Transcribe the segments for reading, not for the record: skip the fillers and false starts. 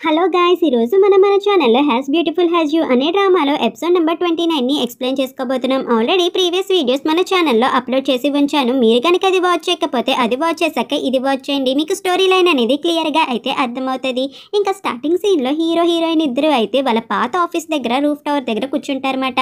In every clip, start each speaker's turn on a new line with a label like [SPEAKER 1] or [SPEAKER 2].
[SPEAKER 1] Hello guys, ఈరోజు మన ఛానల్లో హ్యాస్ బ్యూటిఫుల్ హ్యాస్ యూ అనే డ్రామాలో ఎపిసోడ్ నెంబర్ 29ని ఎక్స్ప్లెయిన్ చేసుకోబోతున్నాం. ఆల్రెడీ ప్రీవియస్ వీడియోస్ మన ఛానల్లో అప్లోడ్ చేసి ఉంచాను. మీరు కనుక అది వాచ్ చేయకపోతే అది వాచ్ చేశాక ఇది వాచ్ చేయండి. మీకు స్టోరీ లైన్ అనేది క్లియర్గా అయితే అర్థమవుతుంది. ఇంకా స్టార్టింగ్ సీన్లో హీరో హీరోయిన్ ఇద్దరు అయితే వాళ్ళ పాత ఆఫీస్ దగ్గర రూఫ్ టవర్ దగ్గర కూర్చుంటారన్నమాట.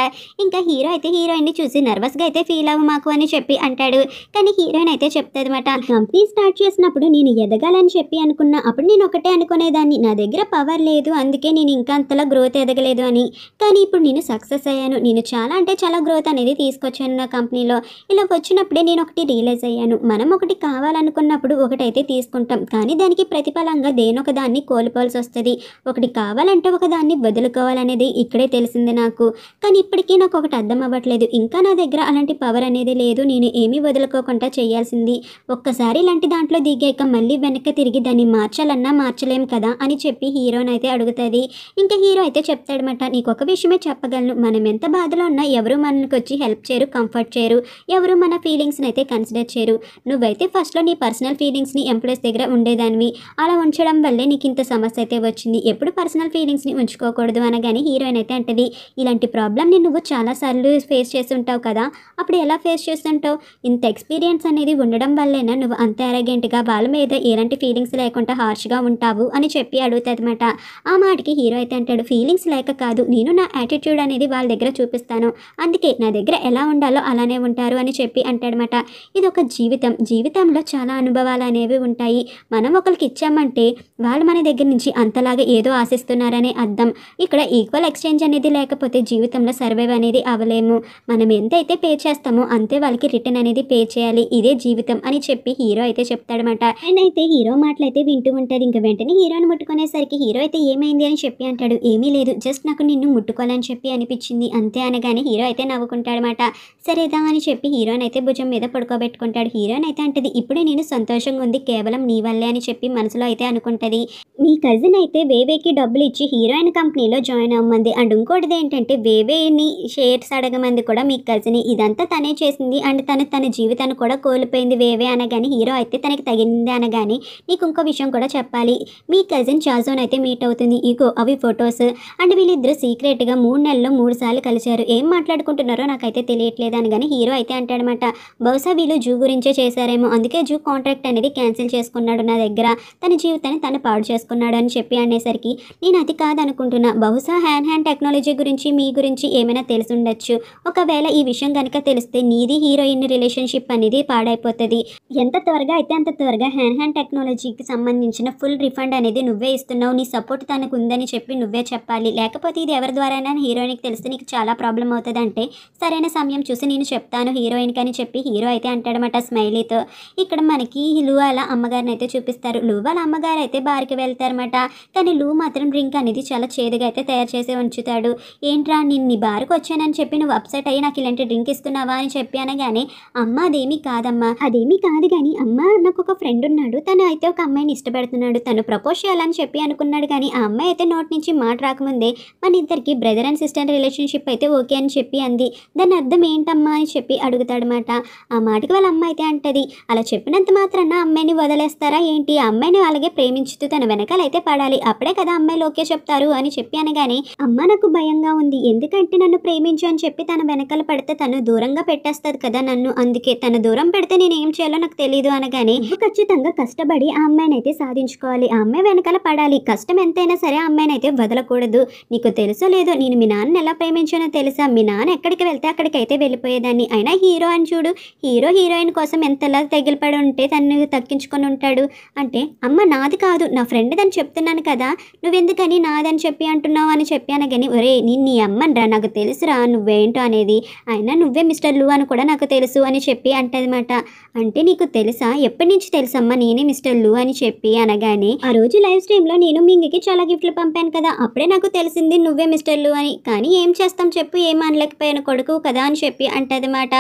[SPEAKER 1] ఇంకా హీరో అయితే హీరోయిన్ని చూసి నర్వస్గా అయితే ఫీల్ అవ్వ మాకు అని చెప్పి అంటాడు. కానీ హీరోయిన్ అయితే చెప్తుంది అనమాట, కంపెనీ స్టార్ట్ చేసినప్పుడు నేను ఎదగాలని చెప్పి అనుకున్నా. అప్పుడు నేను ఒకటే అనుకునేదాన్ని, నా దగ్గర పవర్ లేదు, అందుకే నేను ఇంకా అంతలా గ్రోత్ ఎదగలేదు అని. కానీ ఇప్పుడు నేను సక్సెస్ అయ్యాను. నేను చాలా అంటే చాలా గ్రోత్ అనేది తీసుకొచ్చాను నా కంపెనీలో. ఇలా వచ్చినప్పుడే నేను ఒకటి రియలైజ్ అయ్యాను, మనం ఒకటి కావాలనుకున్నప్పుడు ఒకటైతే తీసుకుంటాం, కానీ దానికి ప్రతిఫలంగా దేనొక దాన్ని కోల్పోవాల్సి వస్తుంది. ఒకటి కావాలంటే ఒకదాన్ని వదులుకోవాలనేది ఇక్కడే తెలిసింది నాకు. కానీ ఇప్పటికీ నాకు ఒకటి అర్థం అవ్వట్లేదు, ఇంకా నా దగ్గర అలాంటి పవర్ అనేది లేదు. నేను ఏమీ వదులుకోకుండా చేయాల్సింది. ఒక్కసారి ఇలాంటి దాంట్లో దిగాక మళ్ళీ వెనక్కి తిరిగి దాన్ని మార్చాలన్నా మార్చలేం కదా అని చెప్పి హీరోని అయితే అడుగుతుంది. ఇంకా హీరో అయితే చెప్తాడనమాట, నీకు ఒక విషయమే చెప్పగలను, మనం ఎంత బాధలో ఉన్నా ఎవరు మనకి వచ్చి హెల్ప్ చేయరు, కంఫర్ట్ చేయరు, ఎవరు మన ఫీలింగ్స్ని అయితే కన్సిడర్ చేయరు. నువ్వైతే ఫస్ట్లో నీ పర్సనల్ ఫీలింగ్స్ని ఎంప్లాయీస్ దగ్గర ఉండేదానివి, అలా ఉంచడం వల్లే నీకు ఇంత సమస్య అయితే వచ్చింది. ఎప్పుడు పర్సనల్ ఫీలింగ్స్ని ఉంచుకోకూడదు అనగానే హీరోయిన్ అయితే అంటది, ఇలాంటి ప్రాబ్లమ్ని నువ్వు చాలాసార్లు ఫేస్ చేసి ఉంటావు కదా, అప్పుడు ఎలా ఫేస్ చేస్తుంటావు? ఇంత ఎక్స్పీరియన్స్ అనేది ఉండడం వల్లేనా నువ్వు అంత అరగెంట్గా వాళ్ళ మీద ఎలాంటి ఫీలింగ్స్ లేకుండా హార్ష్గా ఉంటావు అని చెప్పి అడుగుతుంది అనమాట. ఆ మాటకి హీరో అయితే అంటాడు, ఫీలింగ్స్ లేక కాదు, నేను నా యాటిట్యూడ్ అనేది వాళ్ళ దగ్గర చూపిస్తాను, అందుకే నా దగ్గర ఎలా ఉండాలో అలానే ఉంటారు అని చెప్పి అంటాడనమాట. ఇది ఒక జీవితంలో చాలా అనుభవాలు అనేవి ఉంటాయి. మనం ఒకరికి ఇచ్చామంటే వాళ్ళు మన దగ్గర నుంచి అంతలాగా ఏదో ఆశిస్తున్నారనే అర్థం. ఇక్కడ ఈక్వల్ ఎక్స్చేంజ్ అనేది లేకపోతే జీవితంలో సర్వైవ్ అనేది అవ్వలేము. మనం ఎంతైతే పే చేస్తామో అంతే వాళ్ళకి రిటర్న్ అనేది పే చేయాలి, ఇదే జీవితం అని చెప్పి హీరో అయితే చెప్తాడనమాట. అండ్ అయితే హీరో మాటలు అయితే వింటూ ఉంటుంది. ఇంకా వెంటనే హీరోని ముట్టుకునేసరికి హీరో అయితే ఏమైంది అని చెప్పి అంటాడు. ఏమీ లేదు, జస్ట్ నాకు నిన్ను ముట్టుకోవాలని చెప్పి అనిపించింది అంతే అనగానే హీరో అయితే నవ్వుకుంటాడనమాట. సరేదా అని చెప్పి హీరోని అయితే భుజం మీద పడుకోబెట్టుకుంటాడు. హీరోయిన్ అయితే అంటది, ఇప్పుడే నేను సంతోషంగా ఉంది, కేవలం నీ వల్లే అని చెప్పి మనసులో అయితే అనుకుంటుంది. మీ కజిన్ అయితే వేవేకి డబ్బులు ఇచ్చి హీరోయిన్ కంపెనీలో జాయిన్ అవ్వమంది. అండ్ ఇంకోటిది ఏంటంటే వేవేని షేర్స్ అడగమంది కూడా మీ కజిన్. ఇదంతా తనే చేసింది అండ్ తన జీవితాన్ని కూడా కోల్పోయింది వేవే అనగానే హీరో అయితే తనకి తగింది అనగానే, నీకు ఇంకో విషయం కూడా చెప్పాలి, మీ కజిన్ చాజోన్ అయితే మీట్ అవుతుంది, ఇగో అవి ఫొటోస్. అండ్ వీళ్ళిద్దరు సీక్రెట్గా 3 నెలల్లో 3 సార్లు కలిశారు, ఏం మాట్లాడుకుంటున్నారో నాకైతే తెలియట్లేదు అనగానే హీరో అయితే అంటాడనమాట, బహుశా వీళ్ళు జూ గురించే చేశారేమో, అందుకే జూ కాంట్రాక్ట్ అనేది క్యాన్సిల్ చేసుకున్నాడు నా దగ్గర, తన జీవితాన్ని తను పాడు చేసుకున్నాడు అని చెప్పి అనేసరికి, నేను అది కాదనుకుంటున్నా, బహుశా హ్యాండ్ టెక్నాలజీ గురించి మీ గురించి ఏమైనా తెలిసి ఉండొచ్చు. ఒకవేళ ఈ విషయం కనుక తెలిస్తే నీది హీరోయిన్ రిలేషన్షిప్ అనేది పాడైపోతుంది. ఎంత త్వరగా అయితే అంత త్వరగా హ్యాండ్ టెక్నాలజీకి సంబంధించిన ఫుల్ రిఫండ్ అనేది నువ్వే ఇస్తున్నావు, నీ సపోర్ట్ తనకు ఉందని చెప్పి నువ్వే చెప్పాలి, లేకపోతే ఇది ఎవరి ద్వారానైనా హీరోయిన్కి తెలిస్తే నీకు చాలా ప్రాబ్లం అవుతుంది. అంటే సరైన సమయం చూసి నేను చెప్తాను హీరోయిన్కి అని చెప్పి హీరో అయితే అంటాడనమాట స్మైలీతో. ఇక్కడ మనకి లూ వాళ్ళ అమ్మగారిని అయితే చూపిస్తారు. లూ వాళ్ళ అమ్మగారు అయితే బార్కి వెళ్తారన్నమాట. కానీ లూ మాత్రం డ్రింక్ అనేది చాలా చేదుగా అయితే తయారు చేసి ఉంచుతాడు. ఏంట్రా నేను నీ బార్కి వచ్చానని చెప్పి నువ్వు అప్సెట్ అయ్యి నాకు ఇలాంటి డ్రింక్ ఇస్తున్నావా అని చెప్పి అనగానే, అమ్మ అదేమీ కాదమ్మా, అదేమీ కాదు కానీ అమ్మ నాకు ఒక ఫ్రెండ్ ఉన్నాడు, తను అయితే ఒక అమ్మాయిని ఇష్టపడుతున్నాడు, తను ప్రపోజ్ చేయాలని చెప్పి అనుకున్నాడు, కానీ ఆ అమ్మాయి అయితే నోటి నుంచి మాట రాకముందే మన ఇద్దరికి బ్రదర్ అండ్ సిస్టర్ రిలేషన్షిప్ అయితే ఓకే అని చెప్పి అంది, దాని అర్థం ఏంటమ్మా అని చెప్పి అడుగుతాడనమాట. ఆ మాటకి వాళ్ళ అమ్మ అయితే అంటది, అలా చెప్పినంత మాత్రాన అమ్మాయిని వదిలేస్తారా ఏంటి, ఆ అమ్మాయిని అలాగే ప్రేమించుతూ తన వెనకాలైతే పడాలి, అప్పుడే కదా అమ్మాయిలు ఓకే చెప్తారు అని చెప్పి అనగానే, అమ్మ నాకు భయంగా ఉంది, ఎందుకంటే నన్ను ప్రేమించు అని చెప్పి తన వెనకాల పడితే తను దూరంగా పెట్టేస్తుంది కదా నన్ను, అందుకే తను దూరం పెడితే నేను ఏం చేయాలో నాకు తెలియదు అనగానే, ఖచ్చితంగా కష్టపడి ఆ అమ్మాయిని అయితే సాధించుకోవాలి, ఆ అమ్మాయి వెనకాల పడాలి, కష్టం ఎంతైనా సరే ఆ అమ్మాయిని అయితే వదలకూడదు. నీకు తెలుసో లేదో నేను మీ నాన్న ఎలా ప్రేమించానో తెలుసా, మీ నాన్న ఎక్కడికి వెళ్తే అక్కడికైతే వెళ్ళిపోయేదాన్ని, అయినా హీరో అని చూడు, హీరోయిన్ కోసం ఎంతలా తగిలిపడి ఉంటే తను తక్కించుకొని ఉంటాడు అంటే, అమ్మ నాది కాదు నా ఫ్రెండ్ అని చెప్తున్నాను కదా, నువ్వెందుకని నాదని చెప్పి అంటున్నావు అని చెప్పి అనగాని, ఒరే నేను నీ అమ్మనరా, నాకు తెలుసురా నువ్వేంటో అనేది, అయినా నువ్వే మిస్టర్ లూ అని కూడా నాకు తెలుసు అని చెప్పి అంటదన్నమాట. అంటే నీకు తెలుసా, ఎప్పటి నుంచి తెలుసమ్మా నేనే మిస్టర్ లూ అని చెప్పి అనగానే, ఆ రోజు లైవ్ స్ట్రీమ్లో నేను మింగికి చాలా గిఫ్ట్లు పంపాను కదా, అప్పుడే నాకు తెలిసింది నువ్వే మిస్టర్ లూ అని, కానీ ఏం చేస్తాం చెప్పు, ఏం అనలేకపోయాను కొడుకు కదా అని చెప్పి అంటదన్నమాట.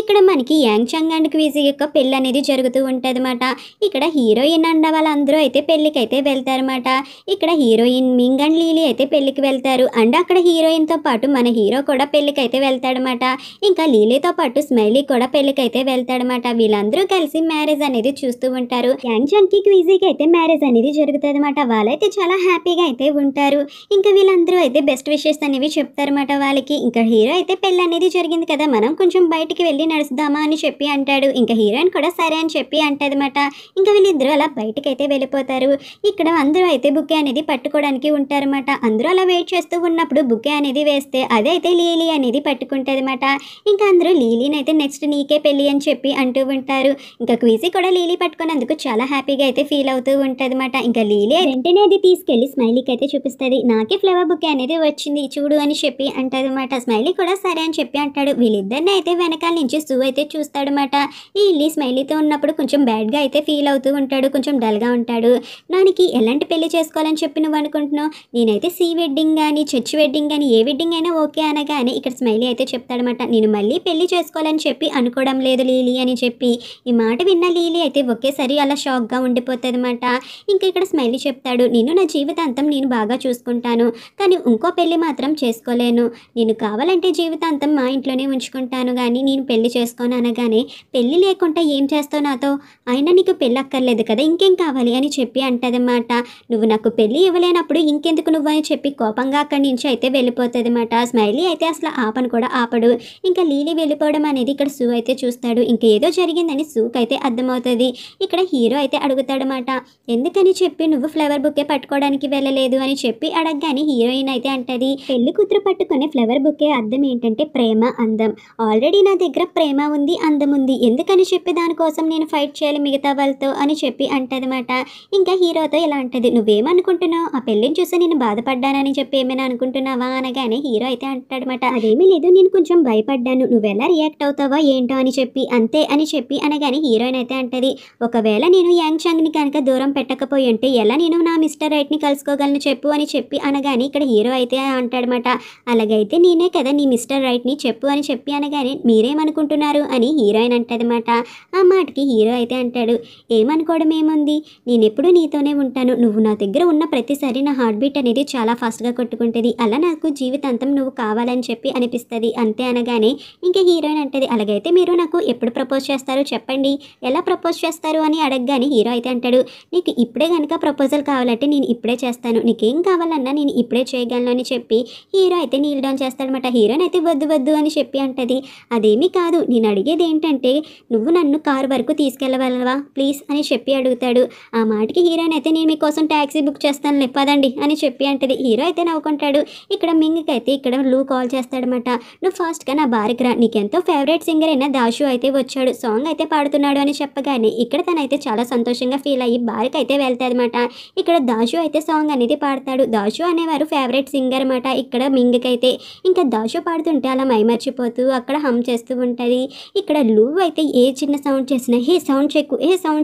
[SPEAKER 1] ఇక్కడ మనకి యాంగ్ చంగ్ అండ్ క్విజీ యొక్క పెళ్ళి అనేది జరుగుతూ ఉంటదన్నమాట. ఇక్కడ హీరోయిన్ అండ్ వాళ్ళందరూ అయితే పెళ్ళికి అయితే వెళ్తారన్నమాట. ఇక్కడ హీరోయిన్ మింగ్ అండ్ లీలీ అయితే పెళ్ళికి వెళ్తారు. అండ్ అక్కడ హీరోయిన్తో పాటు మన హీరో కూడా పెళ్ళికి అయితే వెళ్తాడనమాట. ఇంకా లీలీతో పాటు స్మైలీ కూడా పెళ్ళికి అయితే వెళ్తాడనమాట. వీళ్ళందరూ కలిసి మ్యారేజ్ అనేది చూస్తూ ఉంటారు. యాంగ్ చంగ్ కి క్విజీకి అయితే మ్యారేజ్ అనేది జరుగుతుంది అనమాట. వాళ్ళైతే అయితే చాలా హ్యాపీగా అయితే ఉంటారు. ఇంకా వీళ్ళందరూ అయితే బెస్ట్ విషెస్ అనేవి చెప్తారన్నమాట వాళ్ళకి. ఇంకా హీరో అయితే పెళ్ళి అనేది జరిగింది కదా, మనం కొంచెం బయటికి వెళ్ళి నడుస్తామా అని చెప్పి అంటాడు. ఇంకా హీరోయిన్ కూడా సరే అని చెప్పి అంటదన్నమాట. ఇంకా వీళ్ళిద్దరూ అలా బయటకైతే వెళ్ళిపోతారు. ఇక్కడ అందరూ అయితే బుకే అనేది పట్టుకోవడానికి ఉంటారన్నమాట. అందరూ అలా వెయిట్ చేస్తూ ఉన్నప్పుడు బుకే అనేది వేస్తే అదైతే లీలీ అనేది పట్టుకుంటదన్నమాట. ఇంకా అందరూ లీలీని అయితే నెక్స్ట్ నీకే పెళ్ళి అని చెప్పి అంటూ ఉంటారు. ఇంకా క్వీసీ కూడా లీలీ పట్టుకున్నందుకు చాలా హ్యాపీగా అయితే ఫీల్ అవుతూ ఉంటదన్నమాట. ఇంకా లీలీ వెంటనే అది తీసుకెళ్లి స్మైలీకి అయితే చూపిస్తుంది. నాకే ఫ్లవర్ బుకే అనేది వచ్చింది చూడు అని చెప్పి అంటదన్నమాట. స్మైలీ కూడా సరే అని చెప్పి అంటాడు. వీళ్ళిద్దరిని అయితే వెనకాల నుంచి సూ అయితే చూస్తాడనమాట. లీలీ స్మైలీతో ఉన్నప్పుడు కొంచెం బ్యాడ్గా అయితే ఫీల్ అవుతూ ఉంటాడు, కొంచెం డల్గా ఉంటాడు. నానికి ఎలాంటి పెళ్లి చేసుకోవాలని చెప్పి నువ్వు అనుకుంటున్నావు? నేనైతే సీ వెడ్డింగ్ కానీ చర్చ్ వెడ్డింగ్ కానీ ఏ వెడ్డింగ్ అయినా ఓకే అనగానే ఇక్కడ స్మైలీ అయితే చెప్తాడనమాట. నేను మళ్ళీ పెళ్లి చేసుకోవాలని చెప్పి అనుకోవడం లేదు లీలీ అని చెప్పి. ఈ మాట విన్న లీలీ అయితే ఒకేసారి అలా షాక్గా ఉండిపోతుంది అనమాట. ఇంకా ఇక్కడ స్మైలీ చెప్తాడు, నేను నా జీవితాంతం నేను బాగా చూసుకుంటాను, కానీ ఇంకో పెళ్లి మాత్రం చేసుకోలేను. నేను కావాలంటే జీవితాంతం మా ఇంట్లోనే ఉంచుకుంటాను, కానీ నేను పెళ్లి చేసుకోను అనగానే, పెళ్లి లేకుండా ఏం చేస్తావు నాతో? అయినా నీకు పెళ్ళి అక్కర్లేదు కదా, ఇంకేం కావాలి అని చెప్పి అంటదన్నమాట. నువ్వు నాకు పెళ్లి ఇవ్వలేనప్పుడు ఇంకెందుకు నువ్వు అని చెప్పి కోపంగా అక్కడి నుంచి అయితే వెళ్ళిపోతుంది అన్నమాట. స్మైలీ అయితే అసలు ఆపను కూడా ఆపడు. ఇంకా లీలీ వెళ్ళిపోవడం అనేది ఇక్కడ సూ అయితే చూస్తాడు. ఇంకా ఏదో జరిగిందని సూకి అయితే అర్థమవుతుంది. ఇక్కడ హీరో అయితే అడుగుతాడనమాట, ఎందుకని చెప్పి నువ్వు ఫ్లవర్ బుకే పట్టుకోవడానికి వెళ్ళలేదు అని చెప్పి అడగగానే హీరోయిన్ అయితే అంటది, పెళ్లి కూతురు పట్టుకునే ఫ్లవర్ బుకే అర్థం ఏంటంటే ప్రేమ, అందం. ఆల్రెడీ నా దగ్గర ప్రేమ ఉంది, అందం ఉంది, ఎందుకని చెప్పి దానికోసం నేను ఫైట్ చేయాలి మిగతా వాళ్ళతో అని చెప్పి అంటదన్నమాట. ఇంకా హీరోతో ఇలా అంటది, నువ్వేమనుకుంటున్నావు? ఆ పెళ్ళిని చూసి నేను బాధపడ్డానని చెప్పి ఏమైనా అనుకుంటున్నావా అనగానే హీరో అయితే అంటాడనమాట, అదేమీ లేదు, నేను కొంచెం భయపడ్డాను, నువ్వెలా రియాక్ట్ అవుతావా ఏంటో అని చెప్పి, అంతే అని చెప్పి అనగానే హీరోయిన్ అయితే అంటది, ఒకవేళ నేను యాంగ్ చాంగ్ని కనుక దూరం పెట్టకపోయి ఉంటే ఎలా నేను నా మిస్టర్ రైట్ని కలుసుకోగలను చెప్పు అని చెప్పి అనగానే ఇక్కడ హీరో అయితే అంటాడనమాట, అలాగైతే నేనే కదా నీ మిస్టర్ రైట్ని చెప్పు అని చెప్పి అనగానే మీరేమనుకుంటున్నారు అని హీరోయిన్ అంటదన్నమాట. ఆ మాటకి హీరో అయితే అంటాడు, ఏమనుకోవడం ఏముంది, నేనెప్పుడు నీతోనే ఉంటాను, నువ్వు నా దగ్గర ఉన్న ప్రతిసారి నా హార్ట్ బీట్ అనేది చాలా ఫాస్ట్గా కొట్టుకుంటుంది, అలా నాకు జీవితాంతం నువ్వు కావాలని చెప్పి అనిపిస్తుంది, అంతే అనగానే ఇంకా హీరోయిన్ అంటది, అలాగైతే మీరు నాకు ఎప్పుడు ప్రపోజ్ చేస్తారు చెప్పండి, ఎలా ప్రపోజ్ చేస్తారు అని అడగగానే హీరో అయితే అంటాడు, నీకు ఇప్పుడే కనుక ప్రపోజల్ కావాలంటే నేను ఇప్పుడే చేస్తాను, నీకేం కావాలన్నా నేను ఇప్పుడే చేయగలను అని చెప్పి హీరో అయితే నీల్ డౌన్ చేస్తాడనమాట. హీరోయిన్ అయితే వద్దు వద్దు అని చెప్పి అంటది, అదేమీ కాదు, నేను అడిగేది ఏంటంటే నువ్వు నన్ను కారు వరకు తీసుకెళ్ళగలవా ప్లీజ్ అని చెప్పి అడుగుతాడు. ఆ మాటకి హీరోయిన్ అయితే నేను మీకోసం ట్యాక్సీ బుక్ చేస్తాను పదండి అని చెప్పి అంటది. హీరో అయితే నవ్వుకుంటాడు. ఇక్కడ మింగ్కి అయితే ఇక్కడ లూ కాల్ చేస్తాడనమాట, నువ్వు ఫాస్ట్గా నా బారికి రా, నీకెంతో ఫేవరెట్ సింగర్ అయిన దాషు అయితే వచ్చాడు, సాంగ్ అయితే పాడుతున్నాడు అని చెప్పగానే ఇక్కడ తనైతే చాలా సంతోషంగా ఫీల్ అయ్యి బారికి అయితే వెళ్తాది అనమాట. ఇక్కడ దాషు అయితే సాంగ్ అనేది పాడతాడు. దాషు అనేవారు ఫేవరెట్ సింగర్ అనమాట ఇక్కడ మింగ్కి అయితే. ఇంకా దాషు పాడుతుంటే అలా మైమర్చిపోతూ అక్కడ హమ్ చేస్తూ ఉంటుంది. ఇక్కడ లూ అయితే ఏ చిన్న సౌండ్ చేసినా హే సౌండ్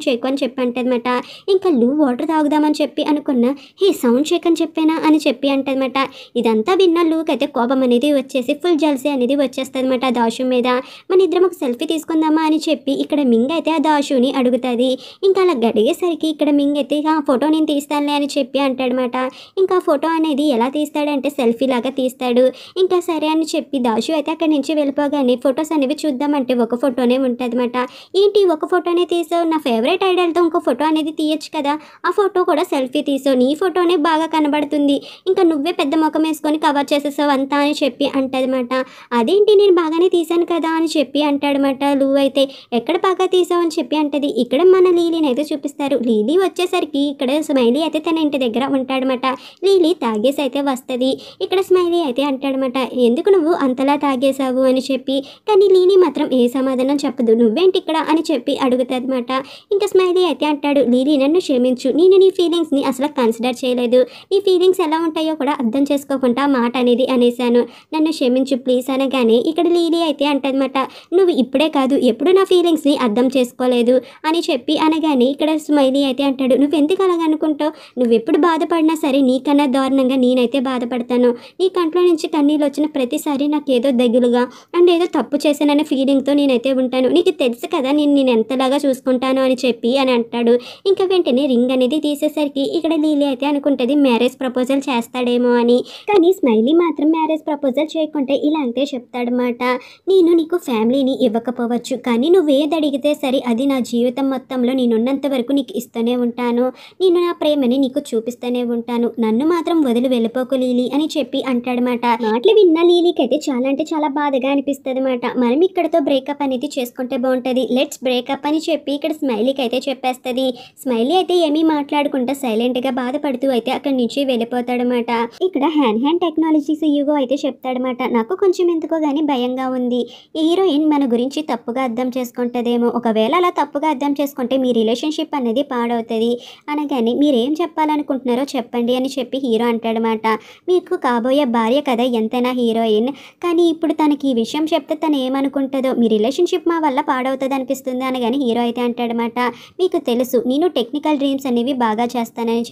[SPEAKER 1] చెక్కు అని చెప్పి అంటదన్నమాట. ఇంకా లూ వాటర్ తాగుదామని చెప్పి అనుకున్నా, హే సౌండ్ చెక్ అని చెప్పానా అని చెప్పి అంటదన్నమాట. ఇదంతా విన్న లూకి అయితే కోపం అనేది వచ్చేసి ఫుల్ జల్సీ అనేది వచ్చేస్తుంది అనమాట దాషు మీద. మన ఇద్దరం ఒక సెల్ఫీ తీసుకుందామా అని చెప్పి ఇక్కడ మింగ్ అయితే ఆ దాషుని అడుగుతుంది. ఇంకా అలా గడిగేసరికి ఇక్కడ మింగ్ అయితే ఆ ఫోటో నేను తీస్తానులే అని చెప్పి అంటాడనమాట. ఇంకా ఫోటో అనేది ఎలా తీస్తాడంటే సెల్ఫీ లాగా తీస్తాడు. ఇంకా సరే అని చెప్పి దాషు అయితే అక్కడి నుంచి వెళ్ళిపోగానే ఫొటోస్ అనేవి చూద్దామంటే ఒక ఫోటోనే ఉంటుంది అనమాట. ఏంటి ఒక ఫోటోనే తీసావు, నా ఫేవరెట్ ఐడల్తో ఇంకో ఫోటో అనేది తీయచ్చు కదా, ఆ ఫోటో కూడా సెల్ఫీ తీసావు, నీ ఫోటోనే బాగా కనబడుతుంది, ఇంకా నువ్వే పెద్ద ముఖం వేసుకొని కవర్ చేసేసావు అంతా అని చెప్పి అంటదన్నమాట. అదేంటి నేను బాగానే తీసాను కదా అని చెప్పి అంటాడనమాట. లూ అయితే ఎక్కడ బాగా తీసావు అని చెప్పి అంటది. ఇక్కడ మన లీలీని అయితే చూపిస్తారు. లీలీ వచ్చేసరికి ఇక్కడ స్మైలీ అయితే తన ఇంటి దగ్గర ఉంటాడనమాట. లీలీ తాగేసి అయితే వస్తుంది. ఇక్కడ స్మైలీ అయితే అంటాడనమాట, ఎందుకు నువ్వు అంతలా తాగేశావు అని చెప్పి. కానీ లీలీ మాత్రం ఏ సమాధానం చెప్పదు. నువ్వేంటి ఇక్కడ అని చెప్పి అడుగుతుంది అనమాట. ఇంకా స్మైలీ అయితే అంటాడు, లీలీ నన్ను క్షమించు, నేను నీ ఫీలింగ్స్ని అసలు కన్సిడర్ చేయలేదు, నీ ఫీలింగ్స్ ఎలా ఉంటాయో కూడా అర్థం చేసుకోకుండా మాట అనేది అనేసాను, నన్ను క్షమించు ప్లీజ్ అనగానే ఇక్కడ లీలీ అయితే అంటదన్నమాట, నువ్వు ఇప్పుడే కాదు ఎప్పుడు నా ఫీలింగ్స్ని అర్థం చేసుకోలేదు అని చెప్పి అనగానే ఇక్కడ స్మైలీ అయితే అంటాడు, నువ్వెందుకు అలాగ అనుకుంటావు, నువ్వు ఎప్పుడు బాధపడినా సరే నీకన్నా దారుణంగా నేనైతే బాధపడతాను, నీ కంట్లో నుంచి కన్నీళ్ళు వచ్చిన ప్రతిసారి నాకు ఏదో దగ్గులుగా అండ్ ఏదో తప్పు చేశాననే ఫీలింగ్తో నేనైతే ఉంటాను, నీకు తెలుసు కదా నేను ఎంతలాగా చూసుకుంటాను అని చెప్పి అని అంటాడు. ఇంకా వెంటనే రింగ్ అనేది తీసేసరికి ఇక్కడ లీలీ అయితే అనుకుంటుంది మ్యారేజ్ ప్రపోజల్ చేస్తాడేమో అని. కానీ స్మైలీ మాత్రం మ్యారేజ్ ప్రపోజల్ చేయకుంటే ఇలా అంతే చెప్తాడనమాట, నేను నీకు ఫ్యామిలీని ఇవ్వకపోవచ్చు, కానీ నువ్వు ఏది అడిగితే సరే అది నా జీవితం మొత్తంలో నేనున్నంత వరకు నీకు ఇస్తూనే ఉంటాను, నేను నా ప్రేమని నీ నీకు చూపిస్తూనే ఉంటాను, నన్ను మాత్రం వదిలి వెళ్ళిపోకు లీలీ అని చెప్పి అంటాడనమాట. మాటలు విన్న లీలీకి అయితే చాలా అంటే చాలా బాధగా అనిపిస్తుంది అనమాట. మనం ఇక్కడతో బ్రేకప్ అనేది చేసుకుంటే బాగుంటుంది, లెట్స్ బ్రేకప్ అని చెప్పి ఇక్కడ స్మైలీకి అయితే చెప్పేస్తుంది. స్మైలీ అయితే ఏమీ మాట్లాడకుండా సైలెంట్గా బాధపడుతూ అయితే అక్కడి నుంచి వెళ్ళిపోతాడనమాట. ఇక్కడ హ్యాండ్ టెక్నాలజీస్ యూగో అయితే చెప్తాడనమాట, నాకు కొంచెం ఎందుకో కానీ భయంగా ఉంది, ఈ హీరోయిన్ మన గురించి తప్పుగా అర్థం చేసుకుంటుందేమో, ఒకవేళ అలా తప్పుగా అర్థం చేసుకుంటే మీ రిలేషన్షిప్ అనేది పాడవుతుంది అనగానే మీరేం చెప్పాలనుకుంటున్నారో చెప్పండి అని చెప్పి హీరో అంటాడనమాట. మీకు కాబోయే భార్య కదా ఎంతైనా హీరోయిన్, కానీ ఇప్పుడు తనకి ఈ విషయం చెప్తే తను ఏమనుకుంటుందో, మీ రిలేషన్షిప్ మా వల్ల పాడవుతుంది అనిపిస్తుంది అనగానే హీరో అయితే అంటాడనమాట, మీకు తెలుసు నేను టెక్నికల్ డ్రీమ్స్ అనేవి బాగా చేస్తానని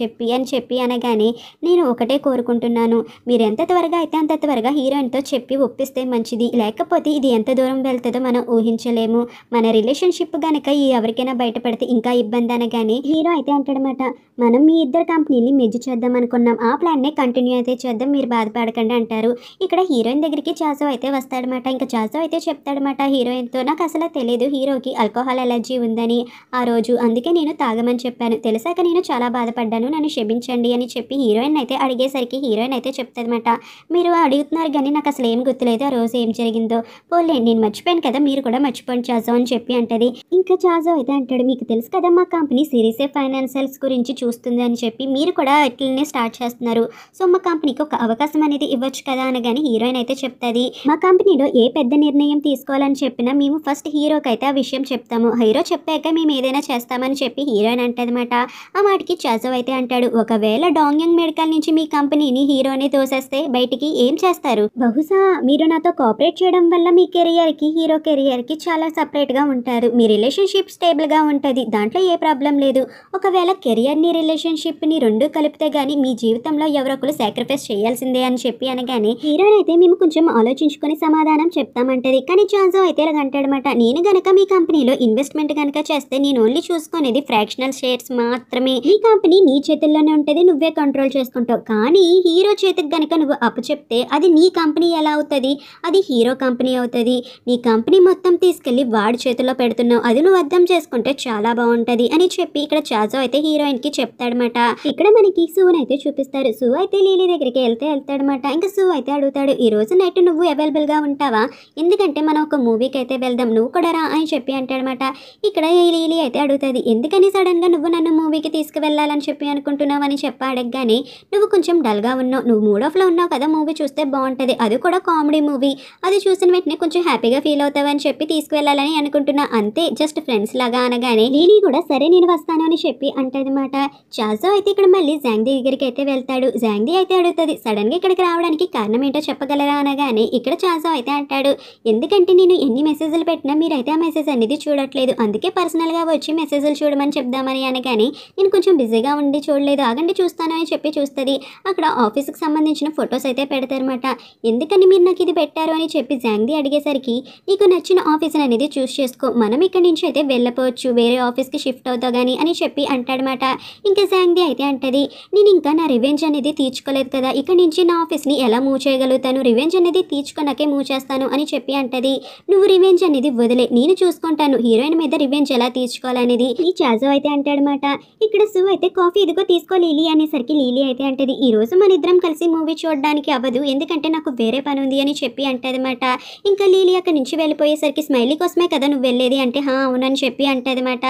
[SPEAKER 1] చెప్పి అనగానే నేను ఒకటే కోరుకుంటున్నాను, మీరు ఎంత త్వరగా అయితే అంత త్వరగా హీరోయిన్తో చెప్పి ఒప్పిస్తే మంచిది, లేకపోతే ఇది ఎంత దూరం వెళ్తుందో మనం ఊహించలేము, మన రిలేషన్షిప్ కనుక ఎవరికైనా బయటపడితే ఇంకా ఇబ్బంది అనగానే హీరో అయితే అంటాడనమాట, మనం మీ ఇద్దరు కంపెనీని మెర్జ్ చేద్దాం అనుకున్నాం, ఆ ప్లాన్నే కంటిన్యూ అయితే చేద్దాం, మీరు బాధపడకండి అంటారు. ఇక్కడ హీరోయిన్ దగ్గరికి చాజో అయితే వస్తాడనమాట. ఇంకా చాజో అయితే చెప్తాడనమాట హీరోయిన్తో, నాకు అసలు తెలియదు హీరోకి ఆల్కహాల్ ఎలర్జీ ఉందని ఆ రోజు, అందుకే నేను తాగమని చెప్పాను, తెలిసాక నేను చాలా బాధపడ్డాను, నన్ను క్షమించండి అని చెప్పి హీరోయిన్ అయితే అడిగేసరికి హీరోయిన్ అయితే చెప్తాదనమాట, మీరు అడుగుతున్నారు కానీ నాకు అసలు ఏం గుర్తులేదు ఆ రోజు ఏం జరిగిందో, పోలే నేను మర్చిపోయాను కదా, మీరు కూడా మర్చిపోండి చాజో అని చెప్పి అంటది. ఇంకా చాజో అయితే అంటాడు, మీకు తెలుసు కదా మా కంపెనీ సిరీసే ఫైనాన్షియల్స్ గురించి చూస్తుంది అని చెప్పి, మీరు కూడా ఇట్లనే స్టార్ట్ చేస్తున్నారు, సో మా కంపెనీకి ఒక అవకాశం అనేది ఇవ్వచ్చు కదా అనగానే హీరోయిన్ అయితే చెప్తుంది, మా కంపెనీలో ఏ పెద్ద నిర్ణయం తీసుకోవాలని చెప్పినా మేము ఫస్ట్ హీరోకి అయితే ఆ విషయం చెప్తాము, హీరో చెప్పాక మేము ఏదైనా చేస్తామని చెప్పి హీరోయిన్ అంటదన్నమాట. ఆ మాటకి చాజో అయితే అంటాడు, ఒకవేళ డాంగ్యంగ్ మెడికల్ నుంచి మీ కంపెనీని హీరోని తోసేస్తే బయటికి ఏం చేస్తారు, బహుశా మీరు నాతో కోఆపరేట్ చేయడం వల్ల మీ కెరియర్కి హీరో కెరియర్కి చాలా సపరేట్గా ఉంటారు, మీ రిలేషన్షిప్ స్టేబుల్గా ఉంటుంది, దాంట్లో ఏ ప్రాబ్లం లేదు, ఒకవేళ కెరియర్ని రిలేషన్షిప్ని రెండు కలిపితే కానీ మీ జీవితంలో ఎవరొకరు సాక్రిఫైస్ చేయాల్సిందే అని చెప్పి అనగానే హీరోయిన్ అయితే మేము కొంచెం ఆలోచించుకొని సమాధానం చెప్తామంటది. కానీ చాజో అయితే ఇలా అంటాడనమాట, నేను గనక మీ కంపెనీలో ఇన్వెస్ట్మెంట్ కనుక చేస్తే నేను ఓన్లీ చూసుకునేది ఫ్రాక్షనల్ షేర్స్ మాత్రమే, ఈ కంపెనీ నీ చేతుల్లోనే ఉంటుంది, నువ్వే కంట్రోల్ చేసుకుంటావు, కానీ హీరో చేతికి గనక నువ్వు అప్పు చెప్తే అది నీ కంపెనీ ఎలా అవుతుంది, అది హీరో కంపెనీ అవుతుంది, నీ కంపెనీ మొత్తం తీసుకెళ్లి వాడి చేతిలో పెడుతున్నావు, అది నువ్వు అర్థం చేసుకుంటే చాలా బాగుంటది అని చెప్పి ఇక్కడ చాజో అయితే హీరోయిన్ కి చెప్తాడనమాట. ఇక్కడ మనకి సూన్ అయితే చూపిస్తారు. సూ అయితే లీలీ దగ్గరికి వెళ్తాడనమాట. ఇంకా సూ అయితే అడుగుతాడు, ఈ రోజు నైట్ నువ్వు అవైలబుల్ గా ఉంటావా, ఎందుకంటే మనం ఒక మూవీకి అయితే వెళ్దాం, నువ్వు కూడా రా అని చెప్పి అంటాడనమాట. ఇక్కడ లీలీ అయితే అడుగుతుంది, ఎందుకని సడన్ గా నువ్వు నన్ను మూవీకి తీసుకువెళ్ళాలని చెప్పి అనుకుంటున్నావు అని చెప్పి అడగగానే, నువ్వు కొంచెం డల్ గా ఉన్నావు, నువ్వు మూడ్ ఆఫ్ లో ఉన్నావు కదా, మూవీ చూస్తే బాగుంటది, అది కూడా కామెడీ మూవీ, అది చూసిన వెంటనే కొంచెం హ్యాపీగా ఫీల్ అవుతావు అని చెప్పి తీసుకువెళ్ళాలని అనుకుంటున్నా, అంతే జస్ట్ ఫ్రెండ్స్ లాగా అనగానే లీలీ కూడా సరే నేను వస్తాను అని చెప్పి అంటదన్నమాట. చాజో అయితే ఇక్కడ మళ్ళీ జాంగ్దీ దగ్గరికి అయితే వెళ్తాడు. జాంగ్దీ అయితే అడుగుతుంది, సడన్ గా ఇక్కడికి రావడానికి కారణం ఏంటో చెప్పగలరా అనగానే ఇక్కడ చాజో అయితే అంటాడు, ఎందుకంటే నేను ఎన్ని మెసేజ్లు పెట్టినా మీరైతే ఆ మెసేజ్ అనేది చూడట్లేదు, అందుకే పర్సనల్ గా వచ్చి మెసేజ్లు చూడమని చెప్దామని అనగానే నేను కొంచెం బిజీగా ఉండి చూడలేదు, ఆగండి చూస్తాను అని చెప్పి చూస్తుంది. అక్కడ ఆఫీస్కి సంబంధించిన ఫొటోస్ అయితే పెడతారనమాట. ఎందుకని మీరు నాకు ఇది పెట్టారు అని చెప్పి జాంగ్దీ అడిగేసరికి, నీకు నచ్చిన ఆఫీస్ అనేది చూస్ చేసుకో, మనం ఇక్కడి నుంచి అయితే వెళ్ళిపోవచ్చు, వేరే ఆఫీస్కి షిఫ్ట్ అవుతావు కానీ అని చెప్పి అంటాడనమాట. ఇంకా జాంగ్దీ అయితే అంటది, నేను ఇంకా నా రివెంజ్ అనేది తీర్చుకోలేదు కదా, ఇక్కడ నుంచి నా ఆఫీస్ని ఎలా మూవ్ చేయగలుగుతాను, రివెంజ్ అనేది తీర్చుకున్నాకే మూవ్ చేస్తాను అని చెప్పి అంటది. నువ్వు రివెంజ్ అనేది వదిలే, నేను చూసుకుంటాను హీరోయిన్ మీద రివెంజ్ ఎలా తీర్చుకోవాలనేది ఈ చాజో అయితే అంటాడనమాట. ఇక్కడ సూ అయితే కాఫీ ఇదిగో తీసుకో లీలీ అనేసరికి లీలీ అయితే అంటది, ఈ రోజు మన ఇద్దరం కలిసి మూవీ చూడడానికి అవ్వదు, ఎందుకంటే నాకు వేరే పని ఉంది అని చెప్పి అంటదన్నమాట. ఇంకా లీలీ అక్కడి నుంచి వెళ్ళిపోయేసరికి స్మైలీ కోసమే కదా నువ్వు వెళ్ళేది అంటే, హా అవునని చెప్పి అంటదన్నమాట.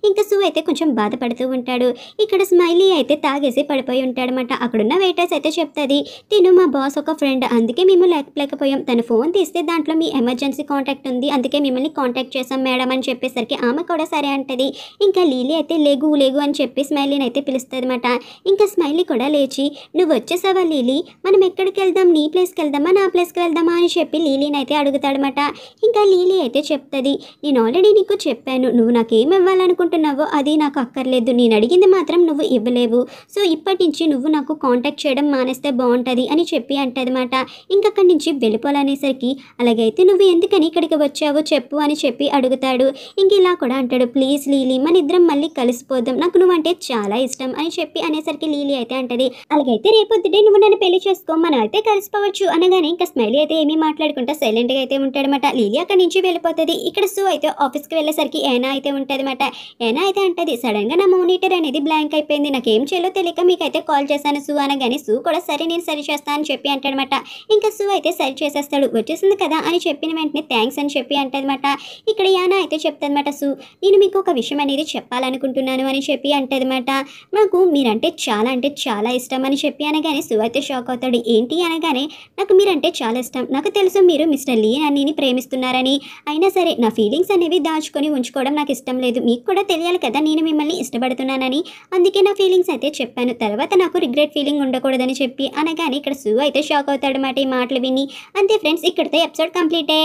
[SPEAKER 1] ఇంకా సూ అయితే కొంచెం బాధపడుతూ ఉంటాడు. ఇక్కడ స్మైలీ అయితే తాగేసి పడిపోయి ఉంటాడనమాట. అక్కడున్న వెయిటర్స్ అయితే చెప్తుంది, తిను మా బాస్ ఒక ఫ్రెండ్, అందుకే మేము లేకపోయాం, తను ఫోన్ తీస్తే దాంట్లో మీ ఎమర్జెన్సీ కాంటాక్ట్ ఉంది, అందుకే మిమ్మల్ని కాంటాక్ట్ చేసాం మేడం అని చెప్పేసరికి ఆమె కూడా సరే అంటది. ఇంకా లీలీ అయితే లేగు అని చెప్పి స్మైలీని అయితే పిలుస్తుంది అనమాట. ఇంకా స్మైలీ కూడా లేచి, నువ్వు వచ్చేసావా లీలీ, మనం ఎక్కడికి వెళ్దాం, నీ ప్లేస్కి వెళ్దామా నా ప్లేస్కి వెళ్దామా అని చెప్పి లీలీని అయితే అడుగుతాడనమాట. ఇంకా లీలీ అయితే చెప్తుంది, నేను ఆల్రెడీ నీకు చెప్పాను, నువ్వు నాకేం ఇవ్వాలనుకుంటున్నావో అది నాకు అక్కర్లేదు, నేను అడిగింది మాత్రం నువ్వు ఇవ్వలేవు, సో ఇప్పటి నుంచి నువ్వు నాకు కాంటాక్ట్ చేయడం మానేస్తే బాగుంటుంది అని చెప్పి అంటదన్నమాట. ఇంకక్కడి నుంచి వెళ్ళిపోవాలనేసరికి, అలాగైతే నువ్వు ఎందుకని ఇక్కడికి వచ్చావో చెప్పు అని చెప్పి అడుగుతాడు. ఇంక ఇలా కూడా అంటాడు, ప్లీజ్ లీలీ మన ఇద్దరం మళ్ళీ కలిసిపోదాం, నాకు నువ్వంటే చాలా ఇష్టం అని చెప్పి అనేసరికి లీలీ అయితే అంటది, అలాగైతే రేపొద్దుటే నువ్వు నన్ను పెళ్లి చేసుకో, మనం అయితే కలిసిపోవచ్చు అనగానే ఇంకా స్మైలీ అయితే ఏమీ మాట్లాడుకుంటా సైలెంట్గా అయితే ఉంటాడనమాట. లీలీ అక్కడి నుంచి వెళ్ళిపోతుంది. ఇక్కడ సూ అయితే ఆఫీస్కి వెళ్ళేసరికి ఏనా అయితే ఉంటుందన్నమాట. ఏనా అయితే అంటది, సడన్గా నా మానిటర్ అనేది బ్లాంక్ అయిపోయింది, నాకేం చేయాలో తెలియక మీకైతే కాల్ చేశాను సూ అనగానే సూ కూడా సరే నేను సరి చేస్తాను అని చెప్పి అంటాడనమాట. ఇంకా సూ అయితే సరి చేసేస్తాడు. వచ్చేసింది కదా అని చెప్పిన వెంటనే థ్యాంక్స్ అని చెప్పి అంటదనమాట. ఇక్కడ యానా అయితే చెప్తాదనమాట సూ నేను మీకు ఒక విషయం అనేది చెప్పాలనుకుంటున్నాను అని చెప్పి అంటదనమాట. నాకు మీరంటే చాలా ఇష్టం అని చెప్పి అనగానే సూ అయితే షాక్ అవుతాడు. ఏంటి అనగానే నాకు మీరంటే చాలా ఇష్టం. నాకు తెలుసు మీరు మిస్టర్ లీ అన్నీని ప్రేమిస్తున్నారని. అయినా సరే నా ఫీలింగ్స్ అనేవి దాచుకొని ఉంచుకోవడం నాకు ఇష్టం లేదు. మీకు కూడా తెలియాలి కదా నేను మిమ్మల్ని ఇష్టపడుతున్నానని. అందుకే నా ఫీలింగ్స్ అయితే చెప్పాను. తర్వాత నాకు రిగ్రెట్ ఫీలింగ్ ఉండకూడదని చెప్పి అనగానే ఇక్కడ సూ అయితే షాక్ అవుతాడు మాట ఈ మాటలు విని. అంతే ఫ్రెండ్స్, ఇక్కడితో ఎపిసోడ్ కంప్లీటే.